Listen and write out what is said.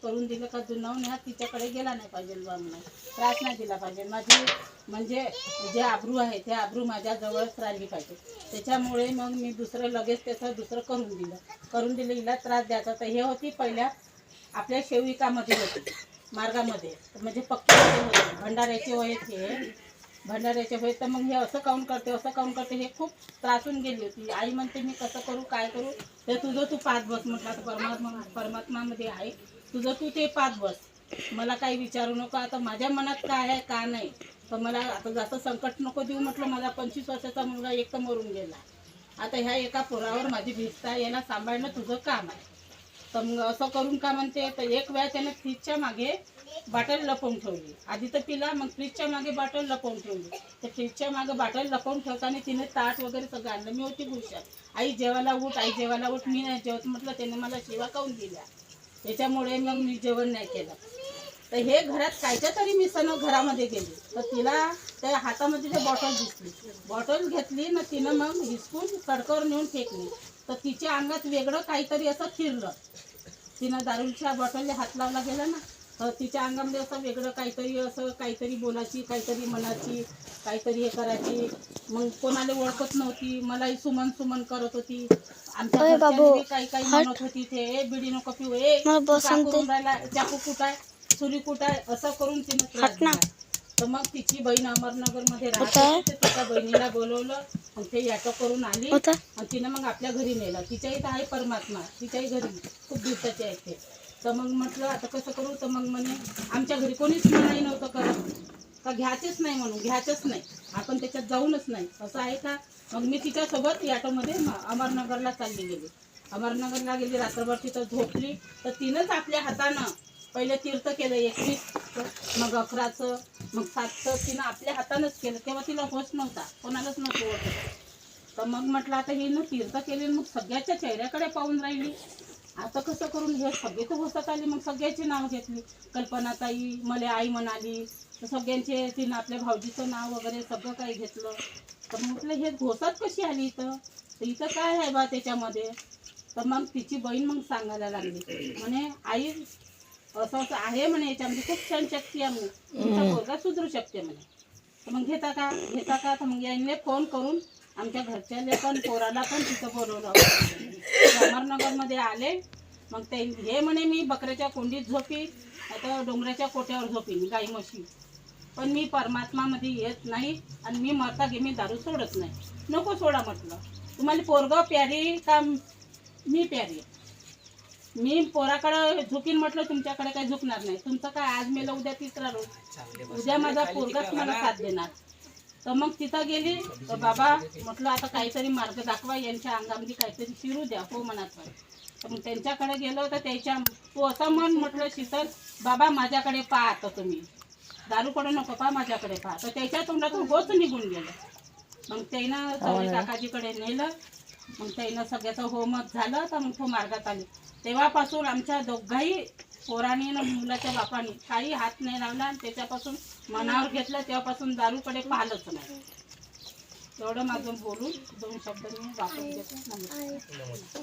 करून दिलं का जुनावून ह्या तिच्याकडे गेला नाही पाहिजे बा, म्हणून त्रास नाही दिला पाहिजे. माझी म्हणजे जे आबरू आहे ते आबरू माझ्या जवळच राहिली पाहिजे. त्याच्यामुळे मग मी दुसरं लगेच त्याचं दुसरं करून दिलं हिला त्रास द्यायचा. तर हे होती पहिल्या आपल्या सेविकामध्ये होती मार्गामध्ये, म्हणजे पक्कीमध्ये होती भंडाऱ्याचे वय हे भंडाऱ्याचे वय. तर मग हे असं काऊन करते हे खूप त्रासून गेली होती. आई म्हणते मी कसं करू काय करू, ते तुझं तू पाच बस म्हटलं. तर परमात्मामध्ये आहे तुझं तू ते पाच बस, मला काही विचारू नको. आता माझ्या मनात काय आहे का नाही, तर मला आता जास्त संकट नको देऊ म्हटलं. माझा 25 वर्षाचा मुलगा एक तर मरून गेला, आता ह्या एका पोरावर माझी भिजता याला सांभाळणं तुझं काम आहे. तर मग असं करून का म्हणते, तर एक वेळा त्याने फ्रीजच्या मागे बाटल लपवून ठेवली. आधी तर पिला, मग फ्रीजच्या मागे बाटल लपवून ठेवली. तर फ्रीजच्या मागे बाटल लपवून ठेवताना तिने ताट वगैरे सगळं आणलं. मी होती हुशार, आई जेवायला उठ. मी नाही जेवत म्हटलं. त्याने मला शिवा काऊन दिल्या, त्याच्यामुळे मग मी जेवण नाही केलं. तर हे घरात कायच्या तरी मी घरामध्ये गेली, तर तिला त्या हातामध्ये ते बॉटल दिसली. बॉटल घेतली ना तिनं, मग हिसकून सडकावर नेऊन फेकली. तर तिच्या अंगात वेगळं काहीतरी असं फिरलं. तिनं दारूच्या बॉटलला हात लावला गेला ना, तर तिच्या अंगामध्ये असं वेगळं काहीतरी बोलायची, काहीतरी म्हणायची, काहीतरी हे करायची. मग कोणाला ओळखत नव्हती, मलाही सुमन करत होती. आमच्या घरच्यांनी काही म्हणत होती, ते बिडी नको पिऊ, राहिला चाकू कुठाय, सुरी कुठाय, असं करून तिनं त्रास दिला. तर मग तिची बहीण अमरनगरमध्ये राहते, तिच्या बहिणीला बोलवलं आणि ते ऑटो करून आली आणि तिनं मग आपल्या घरी नेलं. तिच्या इथं आहे परमात्मा, तिच्याही घरी खूप दिवसाचे आहे ते. तर मग म्हटलं आता कसं करू, तर मग म्हणे आमच्या घरी कोणीच मनाई नव्हतं करत का घ्यायचेच नाही, म्हणून घ्यायचंच नाही, आपण त्याच्यात जाऊनच नाही, असं आहे का. मग मी तिच्यासोबत ऑटोमध्ये अमरनगरला चालली गेली. अमरनगरला गेली, रात्रभर तिथं झोपली. तर तिनंच आपल्या हातानं पहिले तीर्थ केलं 21, मग 11चं, मग 7चं तिनं आपल्या हातानंच केलं. तेव्हा तिला होश नव्हता, कोणालाच नव्हतं ओळखत. तर मग म्हटलं आता हिनं तीर्थ केले, मग सगळ्याच्या चेहऱ्याकडे पाहून राहिली. आता कसं करून हे सगळे तर होसात आली. मग सगळ्याची नाव घेतली, कल्पनाताई मला आई म्हणाली, तर सगळ्यांचे तिनं आपल्या भाऊजीचं नाव वगैरे सगळं काही घेतलं. तर म्हटलं हे घोसात कशी आली इथं, तर इथं काय आहे बा त्याच्यामध्ये. तर मग तिची बहीण मग सांगायला लागली, म्हणे आई असं आहे म्हणे, याच्यामध्ये खूप छान शक्ती आहे म्हणे, तुमचा पोरगा सुधरू शकते म्हणे. तर मग घेता का. तर मग यांनी फोन करून आमच्या घरच्याले पण पोराला पण तिथं बोलवलं. अमरनगरमध्ये आले. मग ते हे म्हणे मी बकऱ्याच्या कोंडीत झोपी, आता डोंगराच्या कोट्यावर झोपीन गाई म्हशी, पण मी परमात्मामध्ये येत नाही आणि मी मरता गे मी दारू सोडत नाही. नको सोडा म्हटलं, तुम्हाला पोरगं प्यारी का मी प्यारी, मी पोराकडे झुकीन म्हटलं, तुमच्याकडे काही झुकणार नाही. तुमचं काय आज मेलं उद्या तिसरा रोज, उद्या माझा पोरगाच मला साथ देणार. तर मग तिथं गेली. तर बाबा म्हटलं आता काहीतरी मार्ग दाखवा, यांच्या अंगामध्ये काहीतरी शिरू द्या. हो म्हणत. तर मग त्यांच्याकडे गेलो. तर तू असं म्हटलं शीतल बाबा माझ्याकडे पहा, आता तुम्ही दारूकडे नको पहा, माझ्याकडे पहा. तर त्याच्या तोंडातून होच निघून गेलं. मग त्यानं सगळे काकाजीकडे नेलं. मग त्यानं सगळ्याचं होमच झालं. तर मग तो मार्गात आली. तेव्हापासून आमच्या दोघाही पोरांनी ना मुलाच्या बापाने काही हात नाही लावला. आणि त्याच्यापासून मनावर घेतलं, तेव्हापासून दारूकडे पाहिलंच नाही. एवढं माझं बोलून 2 शब्द मी वापरून घेतो. नमस्कार.